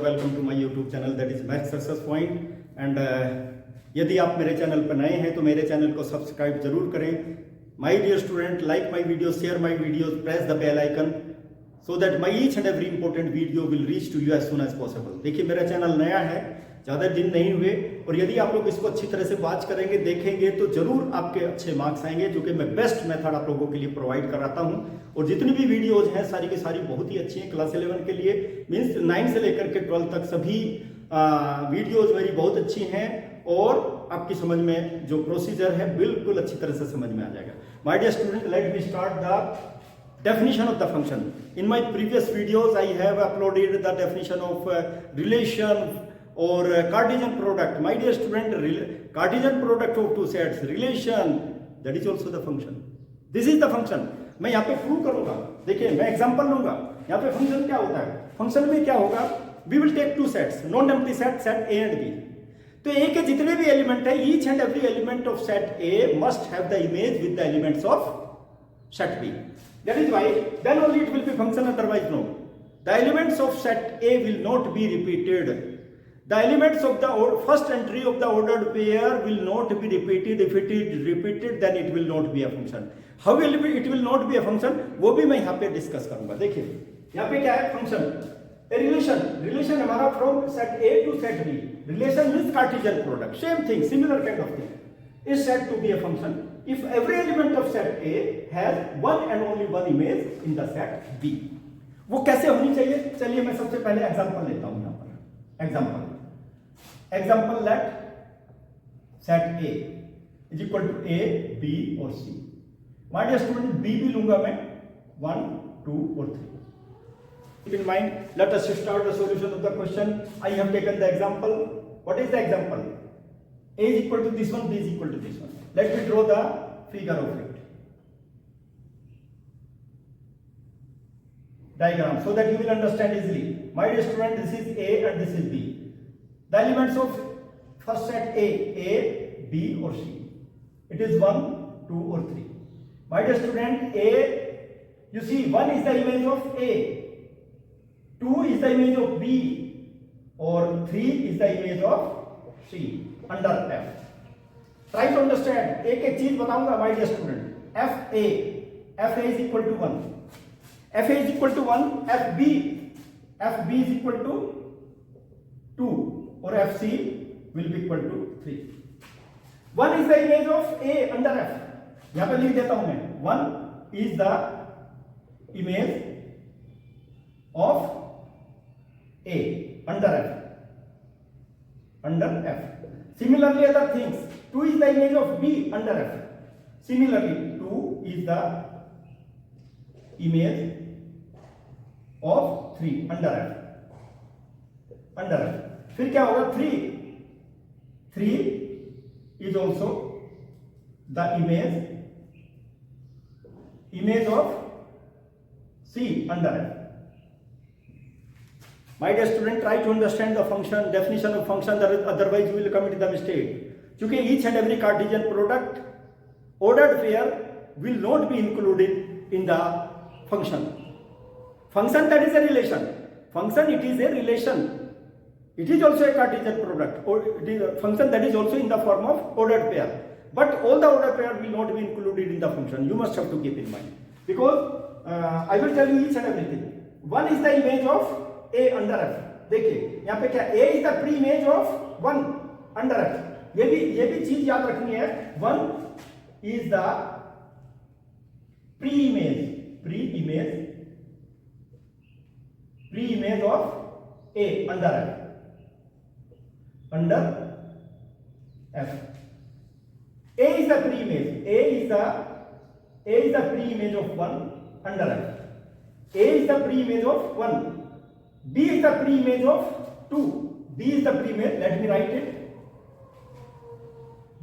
Welcome to my YouTube channel that is math success point and यदि आप मेरे channel पर नए हैं तो मेरे चैनल को सब्सक्राइब जरूर करें। My dear student, like my video, share my videos, press the bell icon so that my each and every important video will reach to you as soon as possible. देखिए, मेरा channel नया है, ज़्यादा दिन नहीं हुए, और यदि आप लोग इसको अच्छी तरह से वॉच करेंगे, देखेंगे, तो जरूर आपके अच्छे मार्क्स आएंगे, जो कि मैं बेस्ट मेथड आप लोगों के लिए प्रोवाइड कराता हूं। और जितनी भी वीडियोज हैं सारी की सारी बहुत ही अच्छी हैं क्लास 11 के लिए, मीन्स 9 से लेकर के 12 तक सभी वीडियोज मेरी बहुत अच्छी हैं, और आपकी समझ में जो प्रोसीजर है बिल्कुल अच्छी तरह से समझ में आ जाएगा। My dear student, let me start the definition of the function. In my previous videos I have uploaded the definition of relation or Cartesian product. My dear student, Cartesian product of two sets, relation, that is also the function. This is the function. मैं यहाँ पे prove करूंगा। देखिए, मैं example लूंगा। यहाँ पे function क्या होता है? फंक्शन में क्या होगा? We will take two sets, non-empty set, set A and B. तो A के जितने भी एलिमेंट है, each and every element of set A must have the image with the elements of set B. That is why then only it will be function, otherwise no. The elements of set A will not be repeated. The elements of the first entry of the ordered pair will not be repeated. If it is repeated, then it will not be a function. How will it will not be a function? वो भी मैं यहाँ पे discuss करूंगा। देखिए, यहाँ पे क्या है? फंक्शन, रिलेशन हमारा from set A to set B. Relation means Cartesian product, same thing, similar kind of thing is said to be a function if every element of set A has one and only one image in the set B. वो कैसे होनी चाहिए? चलिए मैं सबसे पहले example लेता हूं। यहां पर example let set A is equal to A, B और C। My dear student, B भी लूंगा मैं, 1, 2 और 3। Keep in mind, let us start the solution of the question. I have taken the example. What is the example? A is equal to this one, B is equal to this one. Let me draw the figure of it. Diagram, so that you will understand easily. My dear student, this is A and this is B. The elements of first set A, B or C. It is 1, 2 or 3. My dear student, A, you see 1 is the image of A, 2 is the image of B, or 3 is the image of C under F. Try to understand. एक एक चीज बताऊंगा my dear student. F A is equal to 1, F A is equal to 1, F B is equal to 2, और F C will be equal to 3. 1 is the image of A under F. यहां पे लिख देता हूं मैं, 1 is the image of A under F. Similarly, other things. 2 is the image of B under F. Similarly, 2 is the image of 3 under F. फिर क्या होगा? 3 is also the image of C under F. My dear student, try to understand the function, definition of function, otherwise you will commit the mistake. क्योंकि each and every Cartesian product ordered pair will not be included in the function. Function, that is a relation. Function, it is a relation. It is also a Cartesian product, or it is a function that is also in the form of ordered pair. But all the ordered pair will not be included in the function. You must have to keep in mind, because I will tell you each and everything. 1 is the image of A under F. देखिए यहाँ पे क्या, A is the pre-image of 1 under F. ये भी चीज याद रखनी है। 1 is the pre-image of A under F. A is the pre-image. A is the pre-image of 1 under F. A is the pre-image of 1. B is the pre-image of 2. B is the pre-image. Let me write it.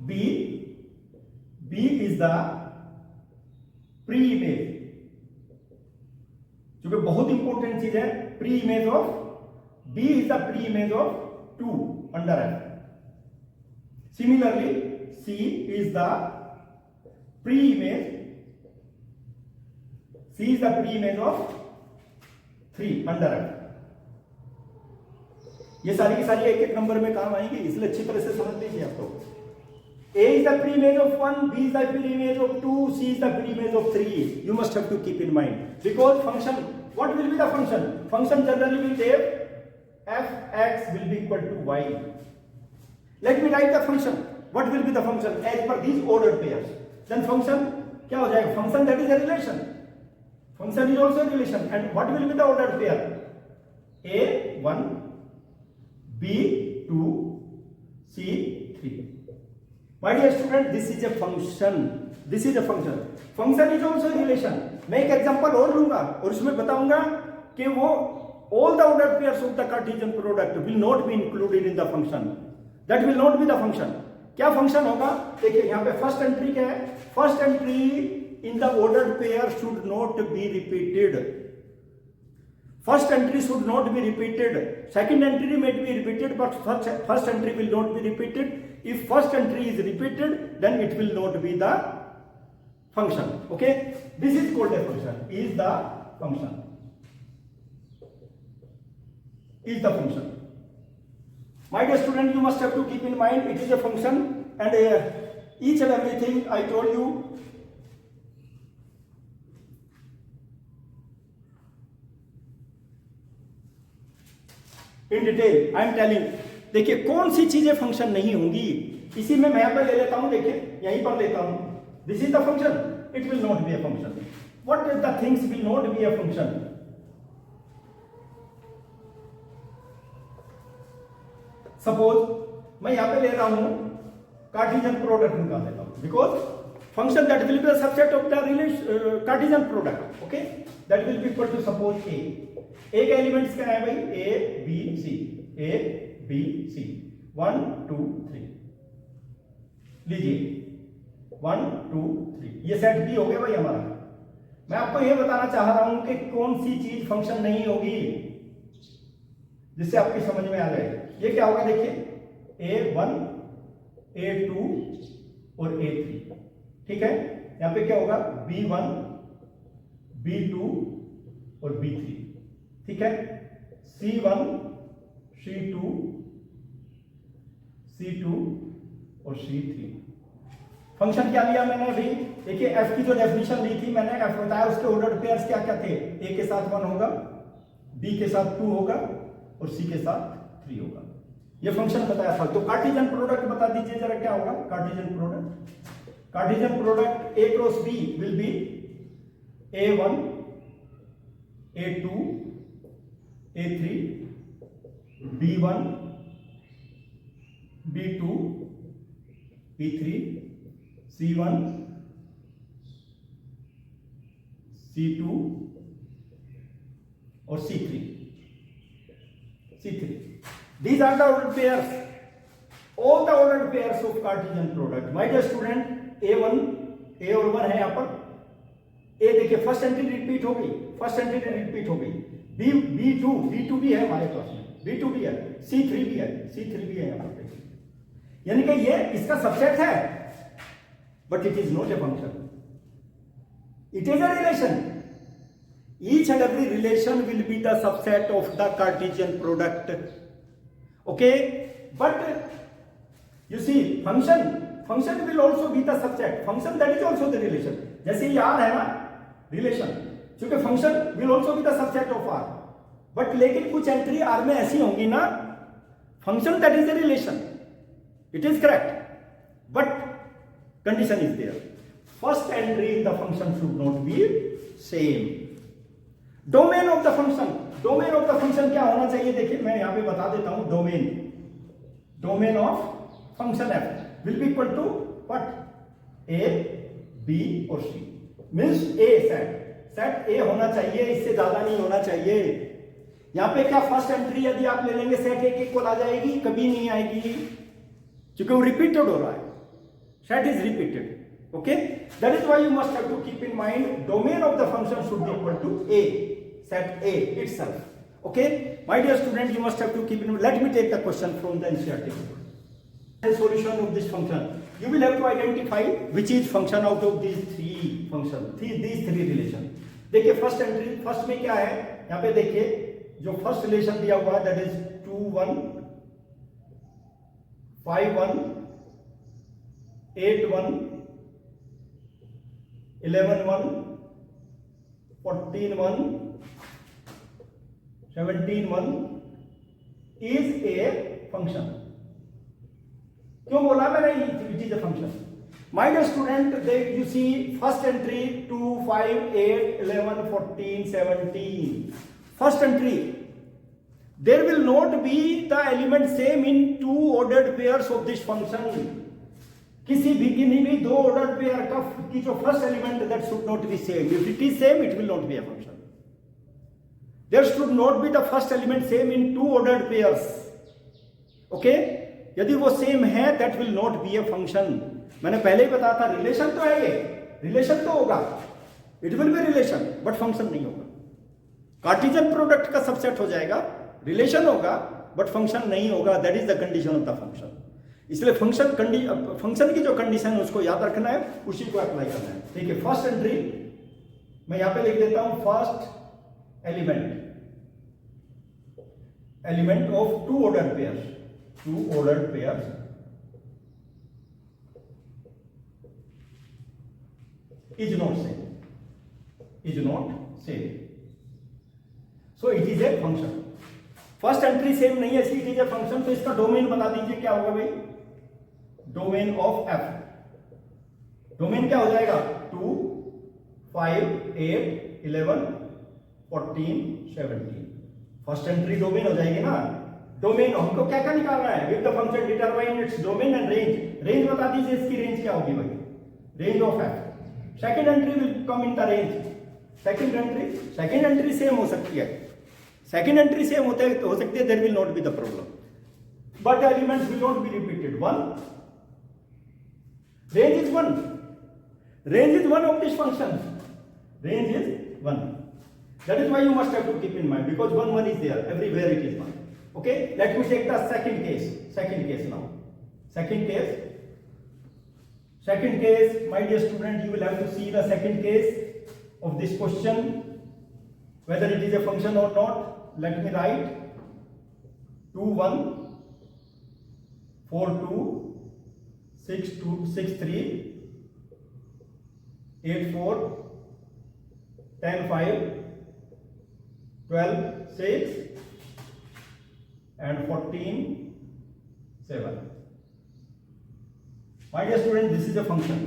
B is the pre-image, जो कि बहुत important चीज है। pre-image of B is the pre-image of 2 under F. Similarly, C is the pre-image. C is the pre-image of 3 under F. ये सारी की सारी एक एक नंबर में काम आएंगी, इसलिए अच्छी तरह से समझ लीजिए आप लोग। A is the pre-image of 1, B is the pre-image of 2, C is the pre-image of 3. You must have to keep in mind. Because function, what will be the function? Function generally will take fx will be equal to y. Let me write the function. What will be the function? As per these ordered pairs. Then function क्या हो जाएगा? Function that is a relation. Function is also a relation. And what will be the ordered pair? A1, B2, C3. My dear student, this is a function. This is a function. Function is also a relation. मैं एक example और लूंगा और उसमें बताऊंगा कि वो all the ordered pairs of the Cartesian product will not be included in the function. That will not be the function. क्या फंक्शन होगा? देखिए यहाँ पे फर्स्ट एंट्री क्या है? First entry in the ordered pair should not be repeated. First entry should not be repeated. Second entry may be repeated, but first entry will not be repeated. If first entry is repeated, then it will not be the function. Okay? This is called a function. Is the function. Is the function. My dear student, you must have to keep in mind it is a function, and each and everything I told you. In detail I am telling. देखिए कौन सी चीजें function नहीं होंगी, इसी में मैं यहां पर ले लेता हूं, देखिए यहीं पर लेता हूं। This is the function, it will not be a function. What is the things will not be a function? Suppose मैं यहां पे ले रहा हूं कार्टेशियन प्रोडक्ट निकाल देता हूं, because function that will be the subset of the Cartesian product. Okay, that will be equal to suppose A. A के एलिमेंट्स क्या है भाई? A B C, A B C, 1 2 3 लीजिए, 1 2 3, ये सेट बी हो गया भाई हमारा। मैं आपको ये बताना चाह रहा हूं कि कौन सी चीज फंक्शन नहीं होगी, जिससे आपकी समझ में आ जाए। ये क्या होगा? देखिए A1, A2 और A3, ठीक है। यहां पे क्या होगा? B1, B2 और B3, ठीक है। C1, C2, C2 और C3। फंक्शन क्या लिया मैंने अभी? देखिए f की जो डेफिनेशन ली थी मैंने, f बताया उसके ऑर्डर्ड पेयर्स क्या क्या थे? a के साथ 1 होगा, b के साथ 2 होगा और c के साथ 3 होगा। ये फंक्शन बताया था। तो कार्टेशियन प्रोडक्ट बता दीजिए जरा क्या होगा Cartesian product? Cartesian product a cross b will be a1, a2, a3, b1, b2, b3, c1, c2 और c3। These are the ordered pairs, all the ordered pairs of Cartesian product. My dear student, a1, a और 1 है यहाँ पर। a देखिए first entry repeat हो गई, first entry repeat हो गई। b2 भी है हमारे पास में, b2 भी है, c3 भी है, c3 भी है यहाँ पर। यानी कि ये इसका सबसेट है, but it is not a function. It is a relation. Each and every relation will be the subset of the Cartesian product. Okay, but you see function will also be the subset. Function that is also the relation. जैसे ये R है ना relation, क्योंकि function will also be the subset of R. But लेकिन कुछ entry R में ऐसी होंगी ना, function that is a relation. It is correct, but condition is there. First entry in the function should not be same. Domain of the function क्या होना चाहिए? देखिए मैं यहां पे बता देता हूं। domain of function f will be equal to what? a, b और c means a set a होना चाहिए, इससे ज्यादा नहीं होना चाहिए। यहां पे क्या फर्स्ट एंट्री यदि आप ले लेंगे सेट a इक्वल आ जाएगी? कभी नहीं आएगी, क्योंकि वो रिपीटेड हो रहा है, set is repeated. Okay, that is why you must have to keep in mind domain of the function should be equal to a, set a itself. Okay, my dear student, you must have to keep in mind. Let me take the question from the NCERT. The solution of this function, you will have to identify which is function out of these three functions, these three relation. देखिए first entry, first में क्या है? यहाँ पे देखिए जो first relation दिया हुआ है that is 2 1 5 1 8 1 11 1 14 1 17 1 is a function. क्यों बोला मैंने it is a function? My dear student, you see first entry 2 5 8 11 14 17. First entry, there will not be the element same in two ordered pairs of this function. किसी भी दो ordered pair का की जो first element, that should not be same. If it is same, it will not be a function. There should not be the first element same in two ordered pairs. Okay? यदि वो same है, that will not be a function. मैंने पहले ही बताया था, relation तो है, ये रिलेशन तो होगा, it will B relation, but function नहीं होगा. कार्टेशियन प्रोडक्ट का सबसेट हो जाएगा, रिलेशन होगा बट फंक्शन नहीं होगा. That is the condition of the function. इसलिए फंक्शन की जो कंडीशन है उसको याद रखना है, उसी को अप्लाई करना है. ठीक है. फर्स्ट एंट्री मैं यहां पे लिख देता हूं, first element of two ordered pairs is not same. So it is a function. First entry same नहीं है, इसलिए इट इज ए फंक्शन. तो इसका डोमेन बता दीजिए क्या होगा भाई. डोमेन ऑफ एफ, डोमेन क्या हो जाएगा, 2 5 8 11 14 17. फर्स्ट एंट्री डोमेन हो जाएगी ना. डोमेन हमको क्या क्या निकालना है, with the function determine its domain and range. Range बता दीजिए, इसकी रेंज क्या होगी भाई, range of F. Second entry will come in the range. Second entry same हो सकती है, सेकेंड एंट्री सेम हो सकती है, there will not be the problem, but elements will not be repeated. 1 range is 1 of this function, range is 1. That is why you must have to keep in mind, because 1 is there everywhere, it is 1. Okay, let me take the second case now. Second case, my dear student, you will have to see the second case of this question, whether it is a function or not. Let me write 2 1 4 2 6 2 6 3 8 4 10 5 12 6 and 14 7. My dear student, this is a function.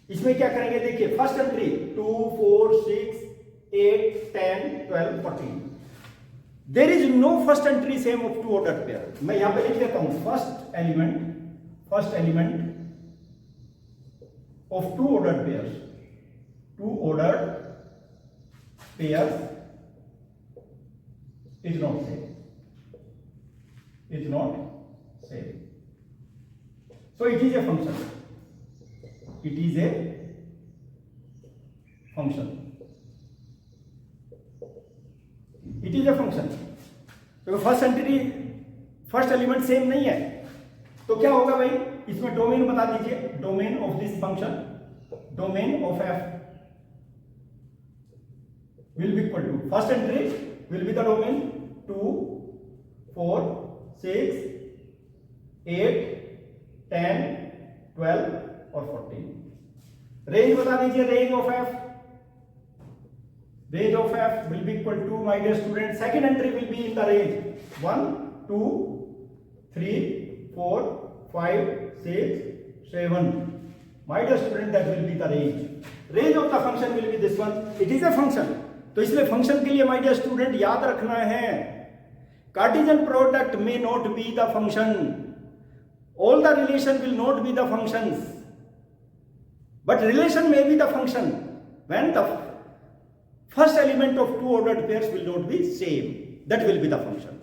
इसमें क्या करेंगे, देखिए first entry 2 4 6 8 10 12 14. There is no first entry same of two ordered pair. मैं यहां पे लिख देता हूं, first element of two ordered pairs is not same. So it is a function. It is a function. तो फर्स्ट एलिमेंट सेम नहीं है, तो क्या होगा भाई, इसमें डोमेन बता दीजिए. Domain of this function, domain of F will be equal to, first entry will be the domain 2 4 6 8 10 12 और 14. रेंज बता दीजिए, range of F will be equal to, my dear student, second entry will be in the range 1 2 3 4 5 6 7. My dear student, that will be the range of the function will be this one. It is a function. तो इसलिए function के लिए my dear student याद रखना है, Cartesian product may not be the function, all the relation will not be the functions, but relation may be the function when the first element of two ordered pairs will not be same. That will be the function.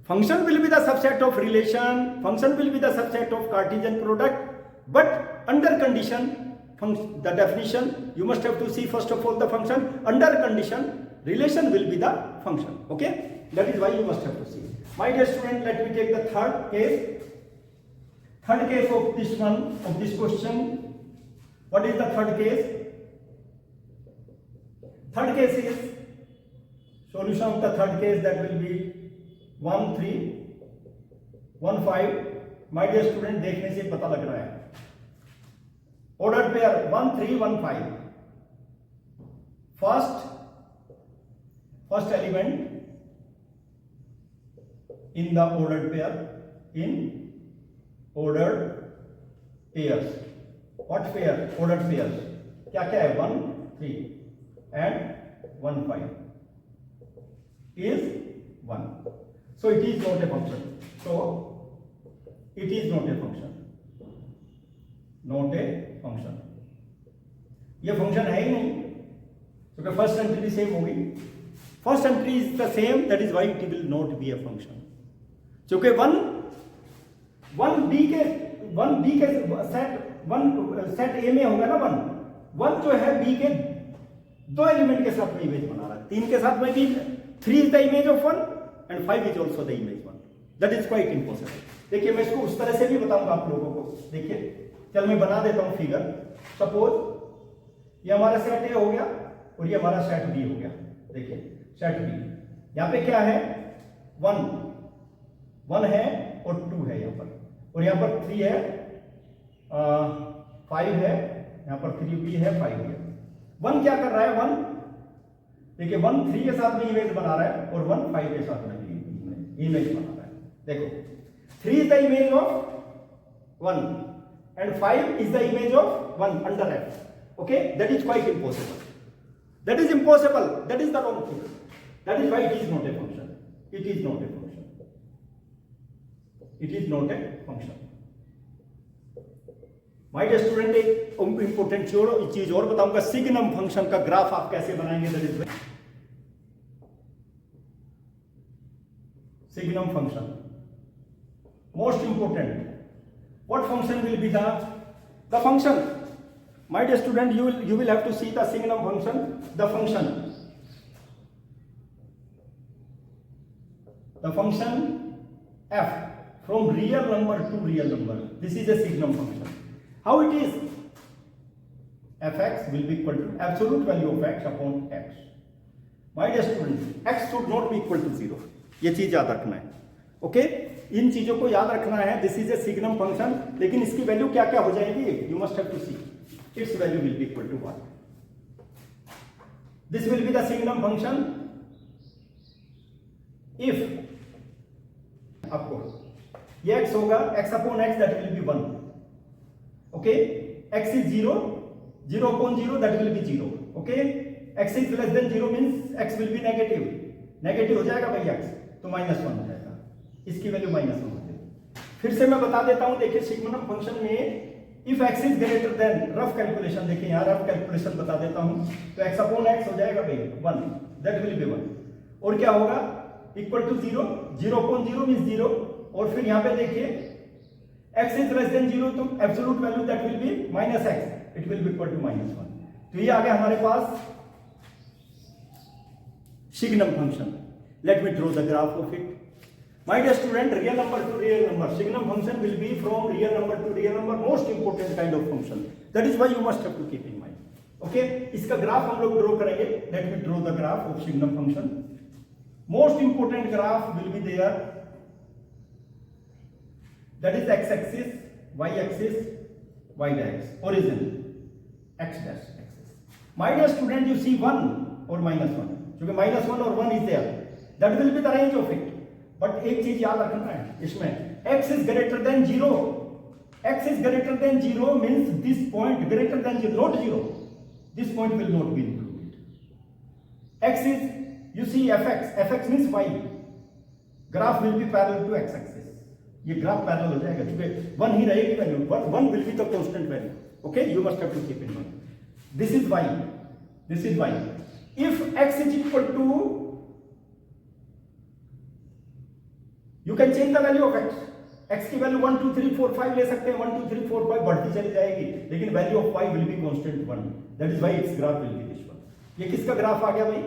Function will be the subset of relation, function will be the subset of Cartesian product, but under condition, the definition you must have to see first of all the function. Under condition, relation will be the function. Okay, that is why you must have to see. My dear student, let me take the third case of this question. What is the third case? Third case is solution of the third case, that will be 1 3 1 5। My dear student, देखने से पता लग रहा है order pair 1 3 1 5। First element in the ordered pair, in ordered pairs. What pair? Ordered pairs. क्या क्या है? 1 3 and 1 5 is 1. So it is not a function. So it is not a function. Not a function. ये function है ही नहीं, क्योंकि first entry same होगी। First entry is the same, that is why it will not be a function. क्योंकि one B के set ए में होगा ना, वन जो है बी के दो एलिमेंट के साथ में इमेज बना रहा है, 3 के साथ में भी 3 is the image of 1 and 5 is also the image 1। That is quite impossible. देखिए मैं इसको उस तरह से भी बताऊंगा आप लोगों को। देखिए चल मैं बना देता हूं फिगर। सपोज ये हमारा सेट ए हो गया और ये हमारा सेट बी हो गया। देखिए सेट बी, यहां पे क्या है? 1 है और 2 है यहां पर, और यहां पर 3 है, 5 है, यहां पर 3 भी है, 5 है। 1 क्या कर रहा है? 1 देखिए 1 3 के साथ में इमेज बना रहा है और 1 5 के साथ में इमेज बना रहा है। देखो 3 is the image of 1 and 5 is the image of 1 under F. Okay, that is quite impossible. That is impossible. That is the wrong thing. That is why it is not a function. It is not a function. It is not a function. My dear student, एक important चीज और बताऊंगा, signum function का graph आप कैसे बनाएंगे। That is signum function most important. What function will be the function? My dear student, you will have to see the signum function, the function f from real number to real number. This is a signum function. How it is? Fx will be equal to absolute value of x upon x. My dear student, x should not be equal to 0. ये चीज याद रखना है। Okay, इन चीजों को याद रखना है। This is a signum function, लेकिन इसकी वैल्यू क्या क्या हो जाएगी? You must have to see its value will be equal to 1। This will be the signum function if आपको ये x होगा, x upon x that will be 1। Okay, x is 0 upon 0 that will be 0। Okay, x is less than 0 means x will be negative हो जाएगा भाई x, तो -1 हो जाएगा, इसकी वैल्यू -1 होती है। फिर से मैं बता देता हूं, देखिए सिग्नम फंक्शन में if x is greater then, rough calculation देखिए यहां रफ कैलकुलेशन बता देता हूं, तो x अपॉन x हो जाएगा भाई 1, दैट विल बी 1। और क्या होगा? इक्वल टू 0 अपॉन 0 मींस 0, और फिर यहां पे देखिए x इज लेस देन 0 तो absolute value that will be -x, it will be equal to -1। तो ये आ गया हमारे पास signum function. Let me draw the graph of it. My dear student, real number to real number, signum function will be from real number to real number, most important kind of function. That is why you must have to keep in mind. Okay, इसका graph हम लोग draw करेंगे। Let me draw the graph of signum function. Most important graph will be there. That is x-axis, y-axis, y-dash, origin, x-dash axis. My dear student, you see 1 or -1. क्योंकि -1 और 1 is there. That will be the range of it. But एक चीज याद रखना है इसमें, x is greater than 0, x is greater than 0 means this point greater than 0, not 0, this point will not be included. x is, you see fx means y, graph will be parallel to x axis. ये graph parallel हो जाएगा, क्योंकि 1 ही रहेगी value, 1 will be the constant value. Okay, you must have to keep in mind this is y, this is y। If x is equal to, you can change the value of x। x की value 1 2 3 4 5 ले सकते हैं, 1 2 3 4 5 बढ़ती चली जाएगी, लेकिन value of y will be constant 1। That is why its graph will be this one. ये किसका ग्राफ आ गया भाई?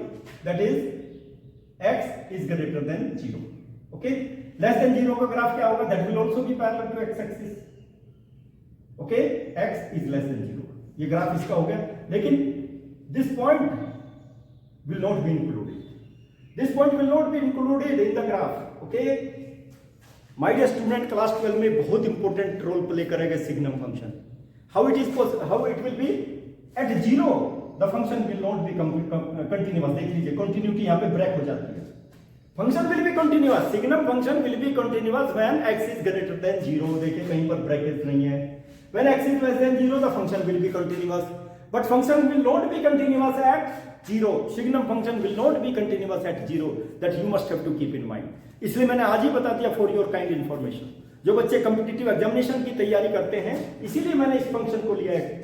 That is x is greater than 0। Okay, less than 0 का ग्राफ क्या होगा? That will also be parallel to x axis. Okay, x is less than 0, ये graph इसका हो गया, लेकिन this point will not be included, this point will not be included in the graph. Okay my dear student, class 12 में बहुत important role play करेगा signum function. How it will be at zero the function will not be continuous. देख लीजिए continuity यहाँ पे break हो जाती है। Function will be continuous, signum function will be continuous when x is greater than 0। देखिए कहीं पर ब्रैकेट नहीं है। When x is less than 0 the function will be continuous, but function will not be continuous at 0। Signum function will not be continuous at 0, that you must have to keep in mind. इसलिए मैंने आज ही बता दिया for your kind information. जो बच्चे competitive examination की तैयारी करते हैं, इसीलिए मैंने इस फंक्शन को लिया है,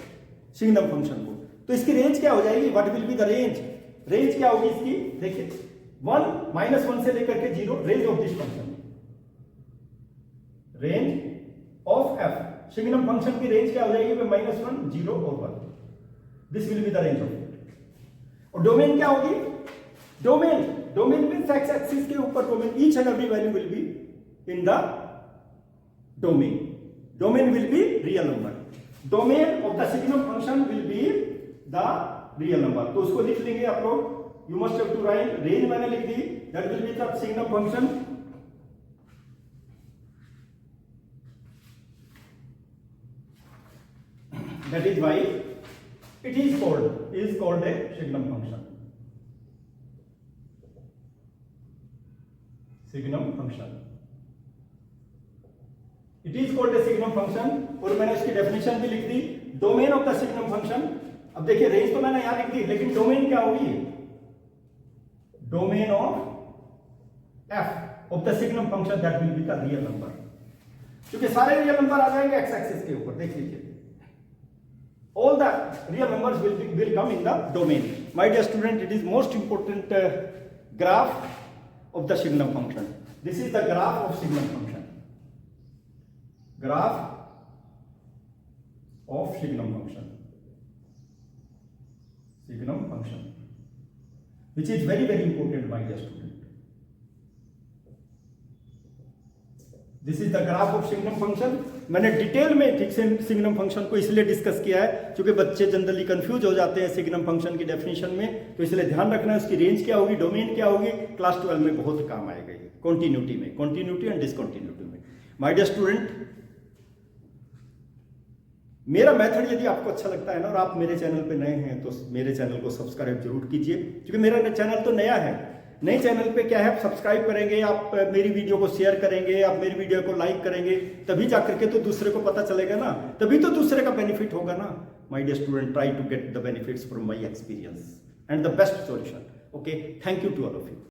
सिग्नम फंक्शन को। तो इसकी रेंज क्या हो जाएगी, what will be the range, range क्या होगी इसकी, देखिए 1 -1 से लेकर के 0, range of this function, range of F. Signum function की रेंज क्या हो जाएगी, -1, 0 और 1। This will be the range of it. और डोमेन क्या होगी, डोमेन मींस एक्स एक्सिस के ऊपर domain, each and every value will be in the domain will be real number. Domain of the signum function will be the real number. तो उसको लिख लेंगे आप लोग, you must have to write, range मैंने लिख दी, that will be the signum function that is why it is called a signum function, signum function, it is called a signum function। और मैंने इसकी डेफिनेशन भी लिख दी, domain of the signum function. अब देखिए रेंज तो मैंने यहां लिख दी, लेकिन डोमेन क्या होगी, domain of F of the signum function that will be the real number. क्योंकि सारे रियल नंबर आ जाएंगे एक्स एक्सिस के ऊपर, देख लीजिए all the real numbers will come in the domain। My dear student, it is most important graph of the signum function। This is the graph of signum function, graph of signum function, signum function, which is very very important, my dear student। This is the graph of signum function. मैंने detail में ठीक से signum function को इसलिए discuss किया है क्योंकि बच्चे जनरली कंफ्यूज हो जाते हैं सिग्नम फंक्शन की डेफिनेशन में। तो इसलिए ध्यान रखना है उसकी रेंज क्या होगी, डोमेन क्या होगी, क्लास 12 में बहुत काम आएगा ये कॉन्टिन्यूटी में, कॉन्टिन्यूटी एंड डिसकॉन्टिन्यूटी में। माय डियर स्टूडेंट, मेरा मेथड यदि आपको अच्छा लगता है ना और आप मेरे चैनल पे नए हैं तो मेरे चैनल को सब्सक्राइब जरूर कीजिए, क्योंकि मेरा चैनल तो नया है। नए चैनल पे क्या है, सब्सक्राइब करेंगे आप, मेरी वीडियो को शेयर करेंगे आप, मेरी वीडियो को लाइक करेंगे, तभी जाकर के तो दूसरे को पता चलेगा ना, तभी तो दूसरे का बेनिफिट होगा ना। My dear student, try to get the benefits from my experience and the best solution. Okay, thank you to all of you.